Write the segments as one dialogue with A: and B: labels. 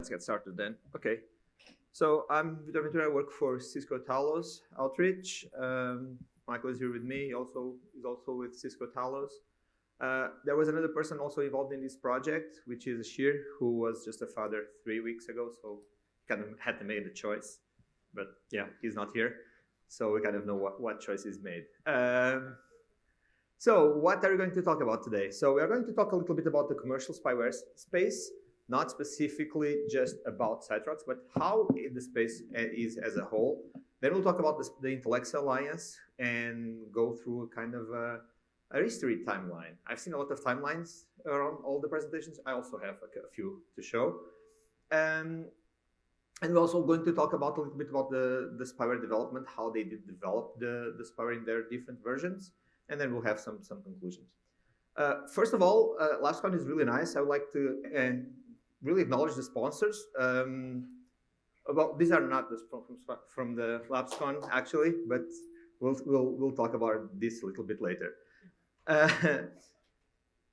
A: let's get started then. Okay. So I'm Vitor Ventura. I work for Cisco Talos Outreach. Michael is here with me. He is also with Cisco Talos. There was another person also involved in this project, which is Ashir, who was just a father 3 weeks ago, so kind of had to make the choice. But yeah, he's not here, so we kind of know what choice is made. So what are we going to talk about today? So we are going to talk a little bit about the commercial spyware space, not specifically just about Cytrox, but how the space is as a whole. Then we'll talk about the Intellexa Alliance and go through kind of a history timeline. I've seen a lot of timelines around all the presentations. I also have a few to show. And we're also going to talk about a little bit about the spyware development, how they did develop the spyware in their different versions, and then we'll have some conclusions. First of all, LABSCon is really nice. I would like to really acknowledge the sponsors. Well, these are not from the LABSCon actually, but we'll talk about this a little bit later.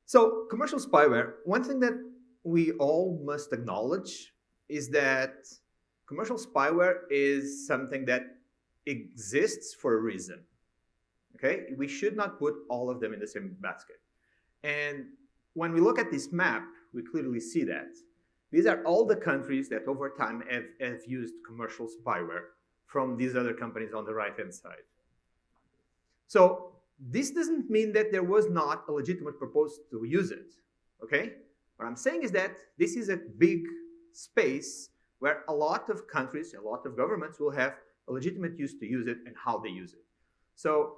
A: So commercial spyware, one thing that we all must acknowledge is that commercial spyware is something that exists for a reason. Okay, we should not put all of them in the same basket. And when we look at this map, we clearly see that. These are all the countries that over time have used commercial spyware from these other companies on the right-hand side. So this doesn't mean that there was not a legitimate proposal to use it, okay? What I'm saying is that this is a big space where a lot of countries, a lot of governments will have a legitimate use to use it and how they use it. So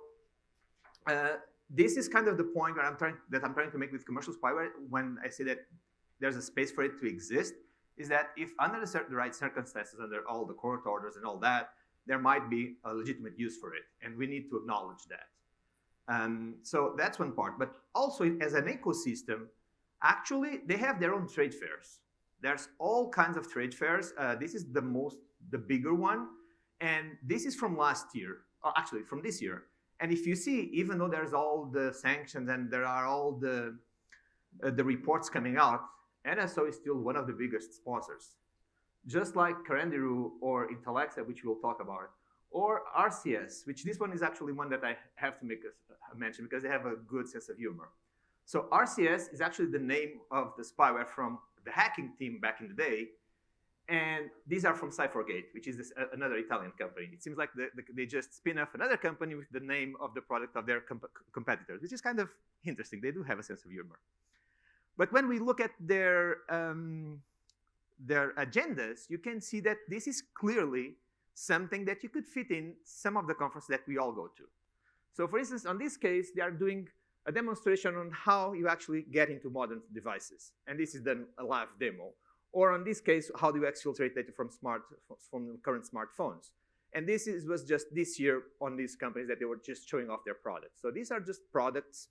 A: this is kind of the point that I'm trying to make with commercial spyware when I say that there's a space for it to exist, is that if under the right circumstances, under all the court orders and all that, there might be a legitimate use for it, and we need to acknowledge that. So that's one part. But also, as an ecosystem, actually, they have their own trade fairs. There's all kinds of trade fairs. This is the bigger one, and this is from last year, or actually from this year. And if you see, even though there's all the sanctions and there are all the reports coming out, NSO is still one of the biggest sponsors. Just like Carandiru or Intellexa, which we'll talk about, or RCS, which this one is actually one that I have to make a mention because they have a good sense of humor. So RCS is actually the name of the spyware from the hacking team back in the day. And these are from Cyphergate, which is another Italian company. It seems like they just spin off another company with the name of the product of their competitors, which is kind of interesting. They do have a sense of humor. But when we look at their agendas, you can see that this is clearly something that you could fit in some of the conferences that we all go to. So for instance, on this case, they are doing a demonstration on how you actually get into modern devices. And this is then a live demo. Or in this case, how do you exfiltrate data from current smartphones? And this was just this year on these companies that they were just showing off their products. So these are just products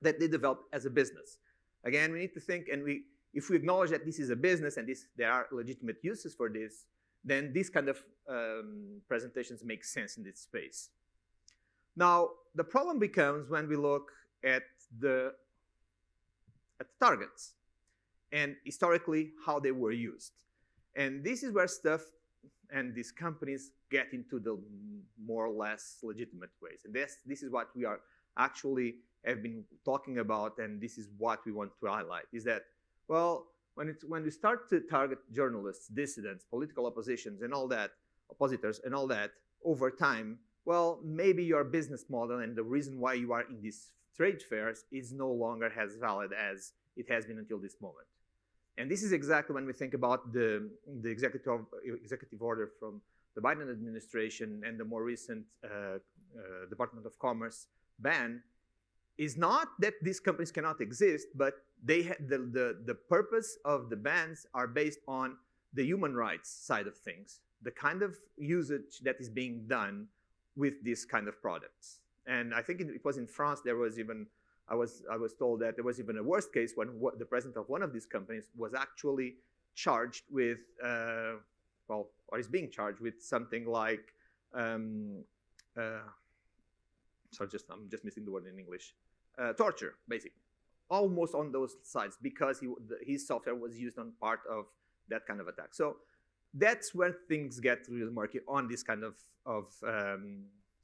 A: that they developed as a business. Again, we need to think, and if we acknowledge that this is a business and there are legitimate uses for this, then these kind of presentations make sense in this space. Now, the problem becomes when we look at the targets and historically how they were used. And this is where stuff and these companies get into the more or less legitimate ways. And this is what we are actually have been talking about, and this is what we want to highlight, is that, well, when we start to target journalists, dissidents, political oppositions, and all that, oppositors, and all that, over time, well, maybe your business model and the reason why you are in these trade fairs is no longer as valid as it has been until this moment. And this is exactly when we think about the executive order from the Biden administration and the more recent Department of Commerce ban, is not that these companies cannot exist, but the purpose of the bans are based on the human rights side of things, the kind of usage that is being done with these kind of products. And I think it was in France, there was even, I was told that there was even a worst case when the president of one of these companies was actually charged with, well, or is being charged with something like, sorry, I'm just missing the word in English. Torture, basically, almost on those sides, because his software was used on part of attack. So that's where things get really murky on this kind of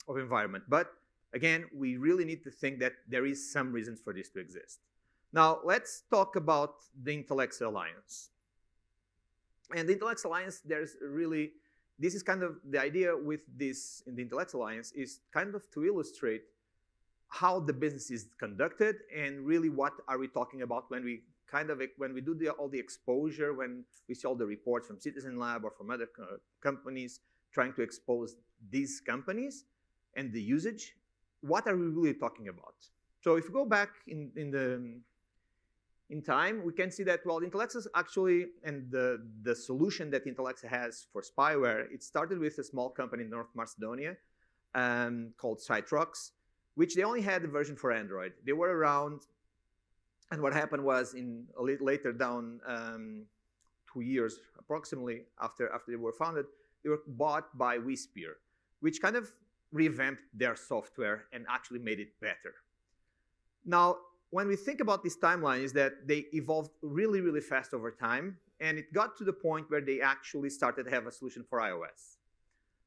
A: environment. But again, we really need to think that there is some reasons for this to exist. Now, let's talk about the Intellexa Alliance. And the Intellexa Alliance, this is kind of the idea with this in the Intellexa Alliance is kind of to illustrate how the business is conducted and really what are we talking about when we do all the exposure, when we see all the reports from Citizen Lab or from other companies trying to expose these companies and the usage, what are we really talking about? So if you go back in time, we can see that, well, Intellexa actually, and the solution that Intellexa has for spyware, it started with a small company in North Macedonia called Cytrox, which they only had the version for Android. They were around, and what happened was a little later down 2 years approximately after they were founded, they were bought by WiSpear, which kind of revamped their software and actually made it better. Now, when we think about this timeline is that they evolved really, really fast over time, and it got to the point where they actually started to have a solution for iOS.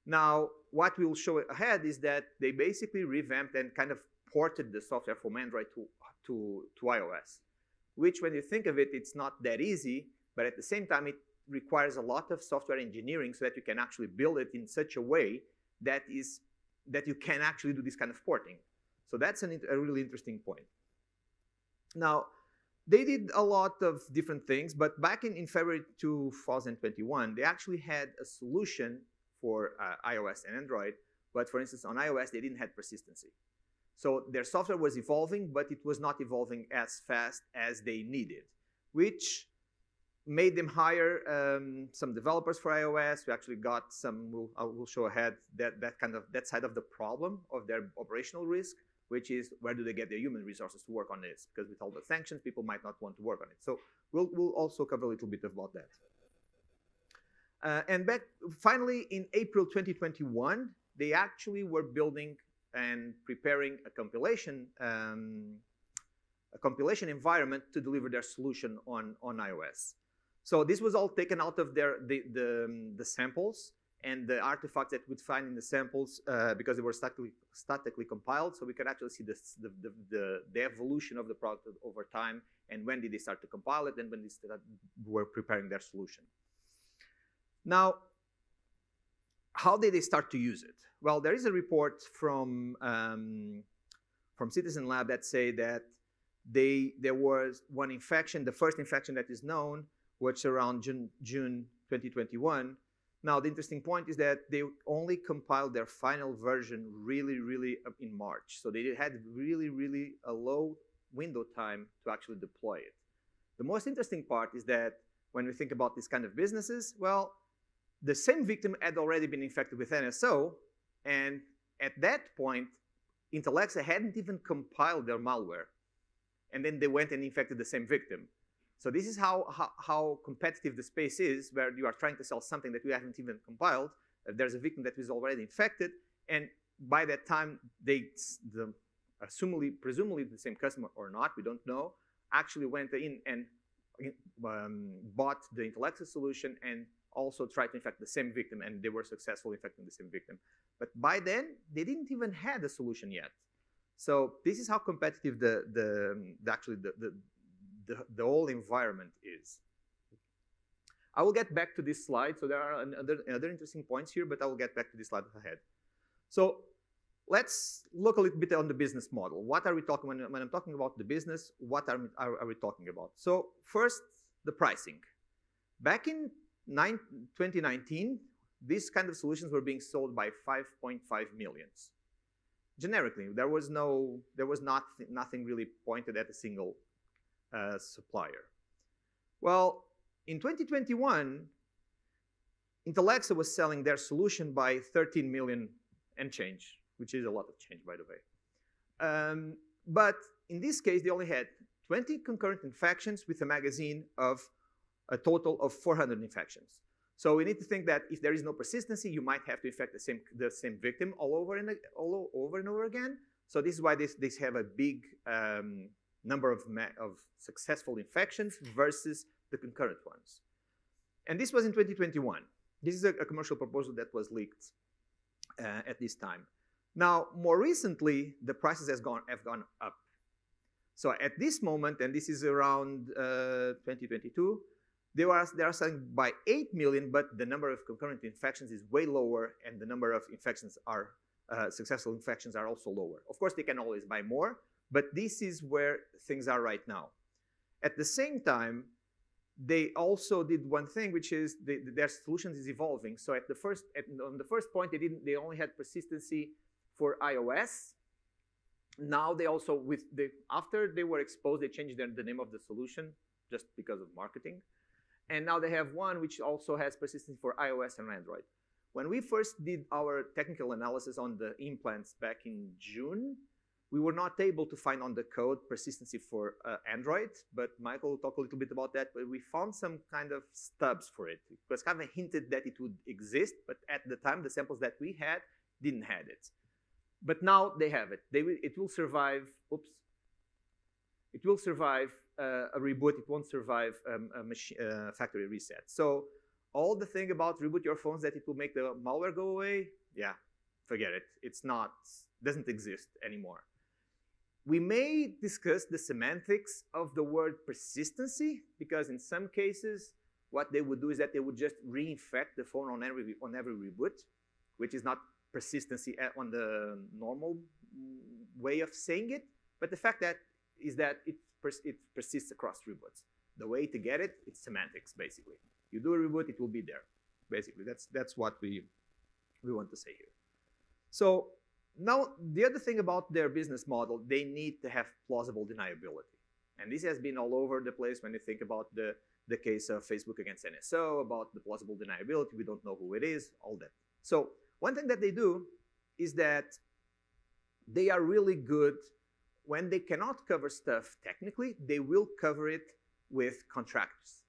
A: Now, what we'll show ahead is that they basically revamped and kind of ported the software from Android to iOS, which when you think of it, it's not that easy, but at the same time, it requires a lot of software engineering so that you can actually build it in such a way that you can actually do this kind of porting. So that's a really interesting point. Now, they did a lot of different things, but back in February 2021, they actually had a solution for iOS and Android. But for instance, on iOS, they didn't have persistency. So their software was evolving, but it was not evolving as fast as they needed, which made them hire some developers for iOS. We actually got some, we'll show ahead, that side of the problem of their operational risk, which is where do they get their human resources to work on this? Because with all the sanctions, people might not want to work on it. So we'll also cover a little bit about that. And finally, in April 2021, they actually were building and preparing a compilation environment to deliver their solution on iOS. So this was all taken out of the samples and the artifacts that we'd find in the samples because they were statically compiled. So we could actually see the evolution of the product over time and when did they start to compile it and when they were preparing their solution. Now, how did they start to use it? Well, there is a report from Citizen Lab that say that there was one infection, the first infection that is known, which around June 2021. Now, the interesting point is that they only compiled their final version really in March. So they had really a low window time to actually deploy it. The most interesting part is that when we think about these kind of businesses, well, the same victim had already been infected with NSO, and at that point, Intellexa hadn't even compiled their malware. And then they went and infected the same victim. So this is how competitive the space is, where you are trying to sell something that you haven't even compiled. There's a victim that is already infected, and by that time, presumably the same customer or not, we don't know, actually went in and bought the Intellexa solution and also tried to infect the same victim, and they were successful infecting the same victim. But by then, they didn't even have a solution yet. So this is how competitive the whole environment is. I will get back to this slide. So there are other interesting points here, but I will get back to this slide ahead. So let's look a little bit on the business model. What are we talking when I'm talking about the business? What are we talking about? So first, the pricing. Back in 2019, these kind of solutions were being sold by 5.5 million. Generically, there was nothing really pointed at a single supplier. Well, in 2021, Intellexa was selling their solution by 13 million and change, which is a lot of change, by the way. But in this case, they only had 20 concurrent infections with a magazine of a total of 400 infections. So we need to think that if there is no persistency, you might have to infect the same victim all over and over again. So this is why they have a big number of successful infections versus the concurrent ones. And this was in 2021. This is a commercial proposal that was leaked at this time. Now, more recently, the prices have gone up. So at this moment, and this is around 2022, they are selling by 8 million, but the number of concurrent infections is way lower, and the number of infections are successful infections are also lower. Of course, they can always buy more, but this is where things are right now. At the same time, they also did one thing, which is their solution is evolving. So on the first point, they only had persistency for iOS. Now they also, after they were exposed, they changed the name of the solution just because of marketing. And now they have one which also has persistency for iOS and Android. When we first did our technical analysis on the implants back in June, we were not able to find on the code persistency for Android, but Michael will talk a little bit about that. But we found some kind of stubs for it. It was kind of hinted that it would exist, but at the time, the samples that we had didn't have it. But now they have it. It will survive. Oops. It will survive a reboot. It won't survive a factory reset. So all the thing about reboot your phones that it will make the malware go away, yeah, forget it. Doesn't exist anymore. We may discuss the semantics of the word persistency, because in some cases, what they would do is that they would just reinfect the phone on every reboot, which is not persistency on the normal way of saying it. But the fact is that it persists across reboots. The way to get it, it's semantics, basically. You do a reboot, it will be there. Basically, that's what we want to say here. So now, the other thing about their business model, they need to have plausible deniability. And this has been all over the place when you think about the case of Facebook against NSO, about the plausible deniability. We don't know who it is, all that. So one thing that they do is that they are really good when they cannot cover stuff technically, they will cover it with contractors.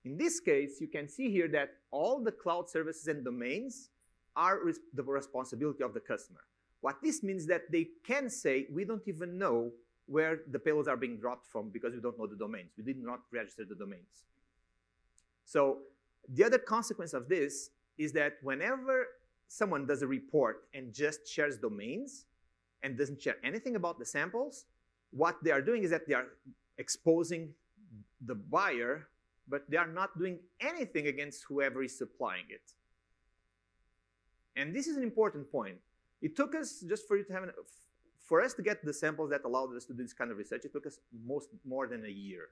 A: In this case, you can see here that all the cloud services and domains are the responsibility of the customer. What this means that they can say, we don't even know where the payloads are being dropped from because we don't know the domains. We did not register the domains. So the other consequence of this is that whenever someone does a report and just shares domains and doesn't share anything about the samples, what they are doing is that they are exposing the buyer, but they are not doing anything against whoever is supplying it. And this is an important point. It took us, just for you to have, for us to get the samples that allowed us to do this kind of research, it took us more than a year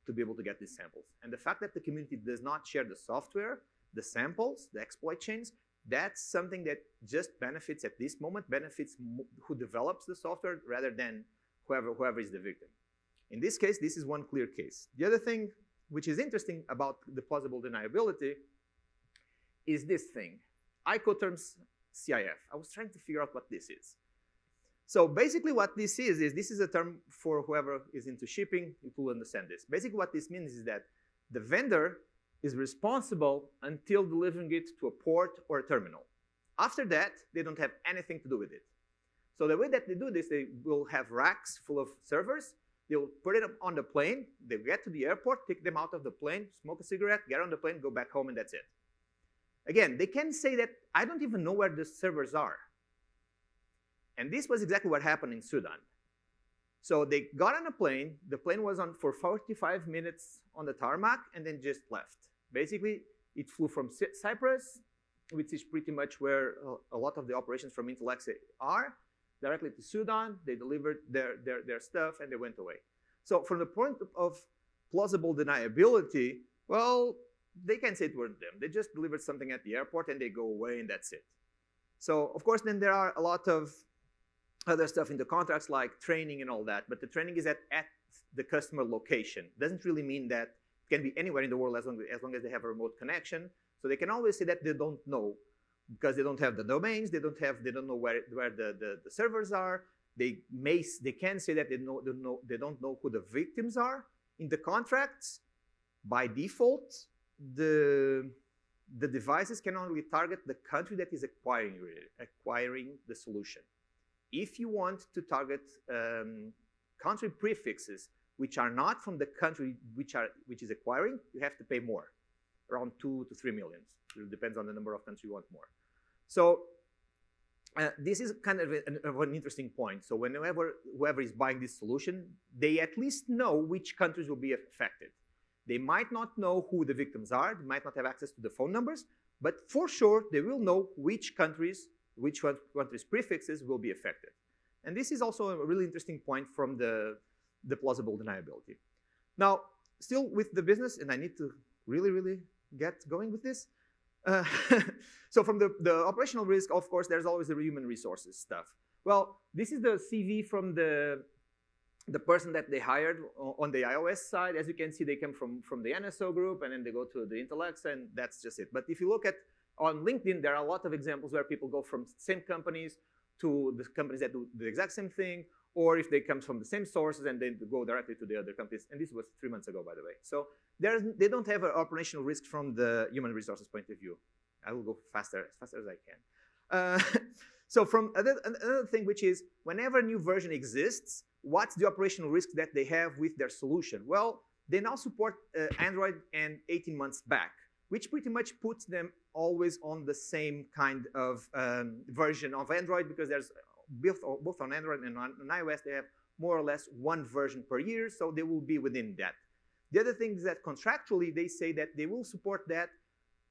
A: to be able to get these samples. And the fact that the community does not share the software, the samples, the exploit chains, that's something that just benefits at this moment, benefits who develops the software rather than whoever is the victim. In this case, this is one clear case. The other thing which is interesting about the plausible deniability is this thing, Incoterms CIF. I was trying to figure out what this is. So basically what this is a term for whoever is into shipping, you will understand this. Basically what this means is that the vendor is responsible until delivering it to a port or a terminal. After that, they don't have anything to do with it. So the way that they do this, they will have racks full of servers. They'll put it on the plane. They get to the airport, take them out of the plane, smoke a cigarette, get on the plane, go back home, and that's it. Again, they can say that I don't even know where the servers are. And this was exactly what happened in Sudan. So they got on a plane. The plane was on for 45 minutes on the tarmac and then just left. Basically, it flew from Cyprus, which is pretty much where a lot of the operations from Intellexa are, directly to Sudan. They delivered their stuff and they went away. So from the point of plausible deniability, well, they can say it weren't them. They just delivered something at the airport and they go away and that's it. So of course, then there are a lot of other stuff in the contracts like training and all that, but the training is at the customer location. Doesn't really mean that it can be anywhere in the world as long as they have a remote connection. So they can always say that they don't know because they don't have the domains, they don't know where the servers are. They can say that they don't know who the victims are. In the contracts, by default, the devices can only target the country that is acquiring the solution. If you want to target country prefixes which are not from the country which is acquiring, you have to pay more. around 2 to 3 million. It depends on the number of countries you want more. So this is kind of an interesting point. So whenever whoever is buying this solution, they at least know which countries will be affected. They might not know who the victims are. They might not have access to the phone numbers, but for sure they will know which countries prefixes will be affected. And this is also a really interesting point from the plausible deniability. Now, still with the business, and I need to really get going with this. So from the operational risk, of course, there's always the human resources stuff. Well, this is the CV from the person that they hired on the iOS side. As you can see, they come from the NSO group, and then they go to the Intellexa, and that's just it. But if you look at on LinkedIn, there are a lot of examples where people go from same companies to the companies that do the exact same thing, or if they come from the same sources and then go directly to the other companies. And this was 3 months ago, by the way. So they don't have an operational risk from the human resources point of view. I will go faster, as fast as I can. So from another thing, which is whenever a new version exists, what's the operational risk that they have with their solution? Well, they now support Android and 18 months back, which pretty much puts them always on the same kind of version of Android, because there's both on Android and on iOS, they have more or less one version per year, so they will be within that. The other thing is that contractually, they say that they will support that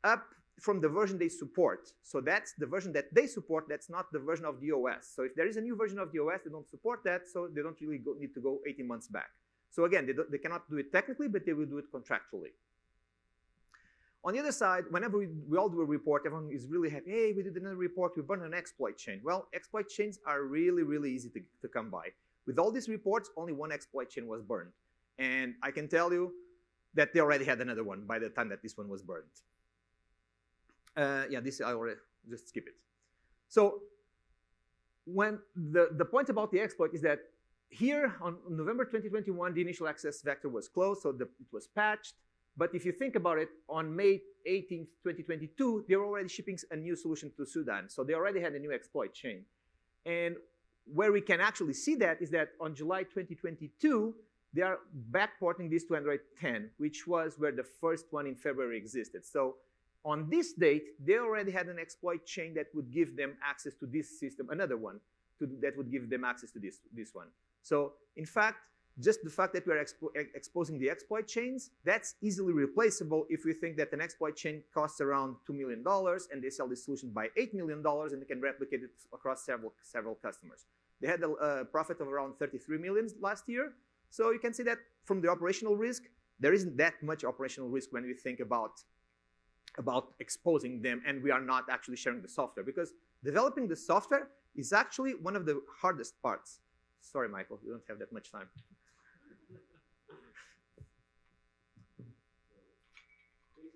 A: up from the version they support. So that's the version that they support, that's not the version of the OS. So if there is a new version of the OS, they don't support that, so they don't really need to go 18 months back. So again, they cannot do it technically, but they will do it contractually. On the other side, whenever we all do a report, everyone is really happy. Hey, we did another report, we burned an exploit chain. Well, exploit chains are really easy to come by. With all these reports, only one exploit chain was burned. And I can tell you that they already had another one by the time that this one was burned. Yeah, this I already, just skip it. So when the point about the exploit is that here on November 2021, the initial access vector was closed, so it was patched. But if you think about it, on May 18th, 2022, they were already shipping a new solution to Sudan. So they already had a new exploit chain. And where we can actually see that is that on July 2022, they are backporting this to Android 10, which was where the first one in February existed. So on this date, they already had an exploit chain that would give them access to this system, another one that would give them access to this one. So in fact, just the fact that we are exposing the exploit chains, that's easily replaceable if we think that an exploit chain costs around $2 million and they sell this solution by $8 million and they can replicate it across several customers. They had a profit of around 33 million last year. So you can see that from the operational risk, there isn't that much operational risk when we think about exposing them, and we are not actually sharing the software, because developing the software is actually one of the hardest parts. Sorry, Michael, we don't have that much time.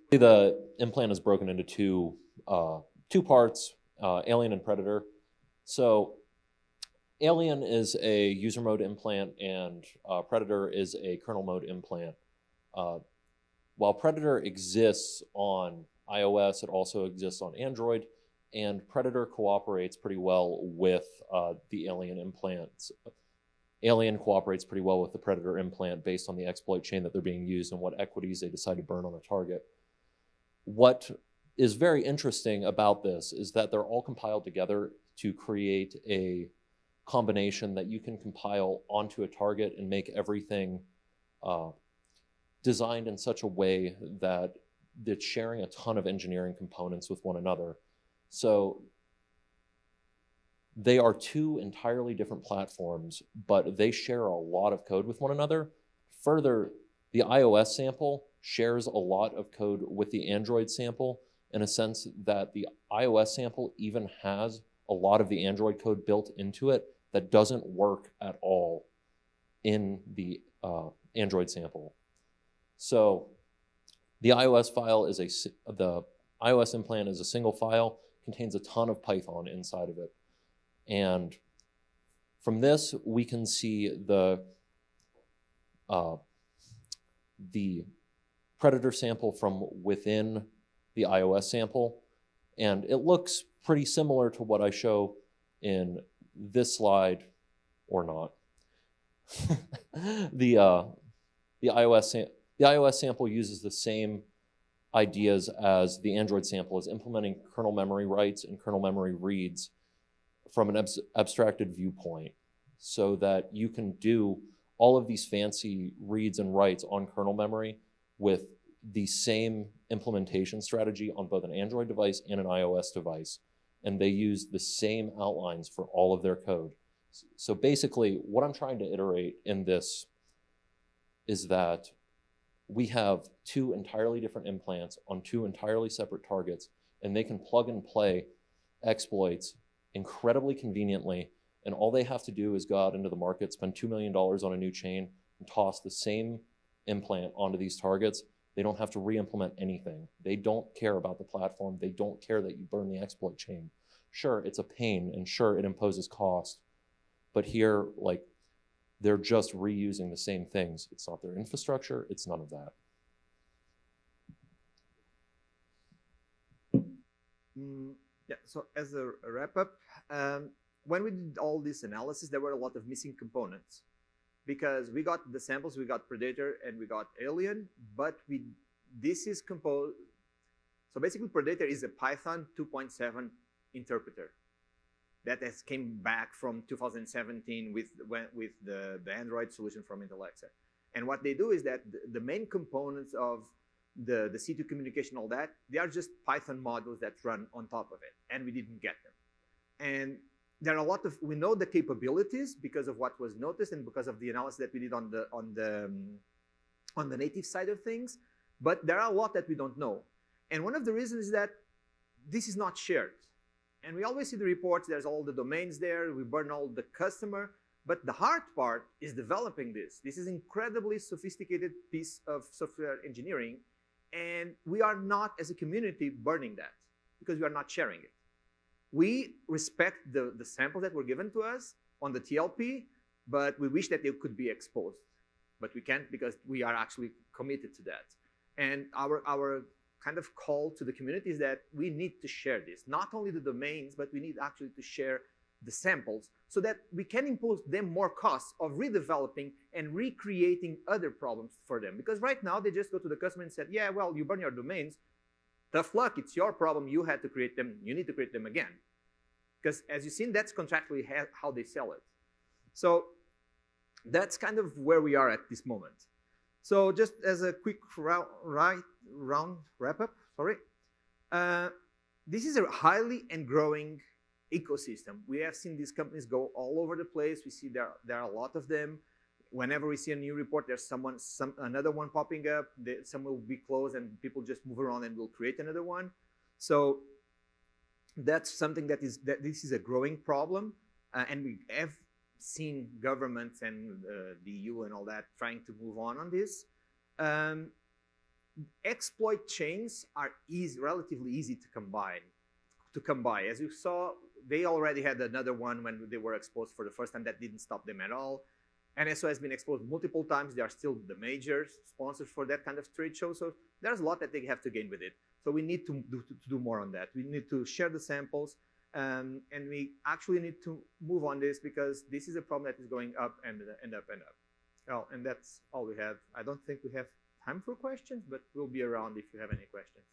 B: The implant is broken into two parts, Alien and Predator. So Alien is a user mode implant, and Predator is a kernel mode implant. While Predator exists on iOS, it also exists on Android, and Predator cooperates pretty well with the Alien implants. Alien cooperates pretty well with the Predator implant based on the exploit chain that they're being used and what equities they decide to burn on a target. What is very interesting about this is that they're all compiled together to create a combination that you can compile onto a target and make everything designed in such a way that it's sharing a ton of engineering components with one another. So they are two entirely different platforms, but they share a lot of code with one another. Further, the iOS sample shares a lot of code with the Android sample, in a sense that the iOS sample even has a lot of the Android code built into it that doesn't work at all in the Android sample. So the iOS file is the iOS implant is a single file, contains a ton of Python inside of it. And from this, we can see the Predator sample from within the iOS sample. And it looks pretty similar to what I show in this slide, or not. The iOS sample uses the same ideas as the Android sample is implementing kernel memory writes and kernel memory reads from an abstracted viewpoint, so that you can do all of these fancy reads and writes on kernel memory with the same implementation strategy on both an Android device and an iOS device. And they use the same outlines for all of their code. So basically, what I'm trying to iterate in this is that we have two entirely different implants on two entirely separate targets, and they can plug and play exploits incredibly conveniently, and all they have to do is go out into the market, spend $2 million on a new chain, and toss the same implant onto these targets. They don't have to re-implement anything. They don't care about the platform. They don't care that you burn the exploit chain. Sure, it's a pain, and sure, it imposes cost, but here, like, they're just reusing the same things. It's not their infrastructure, it's none of that.
A: Yeah, so as a wrap-up, when we did all this analysis, there were a lot of missing components, because we got the samples, we got Predator, and we got Alien, but this is composed. So basically, Predator is a Python 2.7 interpreter that has came back from 2017 with the Android solution from Intellexa. And what they do is that the main components of the C2 communication, all that, they are just Python modules that run on top of it, and we didn't get them. And there are a lot of, we know the capabilities because of what was noticed and because of the analysis that we did on the native side of things, but there are a lot that we don't know. And one of the reasons is that this is not shared. And we always see the reports, there's all the domains there, we burn all the customer, but the hard part is developing this. This is incredibly sophisticated piece of software engineering, and we are not, as a community, burning that because we are not sharing it. We respect the samples that were given to us on the TLP, but we wish that they could be exposed. But we can't because we are actually committed to that. And our kind of call to the community is that we need to share this. Not only the domains, but we need actually to share the samples so that we can impose them more costs of redeveloping and recreating other problems for them. Because right now they just go to the customer and said, yeah, well, you burn your domains. Tough luck, it's your problem, you had to create them, you need to create them again. Because as you've seen, that's contractually how they sell it. So that's kind of where we are at this moment. So just as a quick round wrap-up, sorry. This is a highly and growing ecosystem. We have seen these companies go all over the place. We see there are a lot of them. Whenever we see a new report, there's another one popping up. Some will be closed and people just move around and will create another one. So that's something this is a growing problem. And we have seen governments and the EU and all that trying to move on this. Exploit chains are relatively easy to come by. As you saw, they already had another one when they were exposed for the first time that didn't stop them at all. NSO has been exposed multiple times. They are still the major sponsors for that kind of trade show. So there's a lot that they have to gain with it. So we need to do more on that. We need to share the samples. And we actually need to move on this because this is a problem that is going up and up and up. Well, and that's all we have. I don't think we have time for questions, but we'll be around if you have any questions.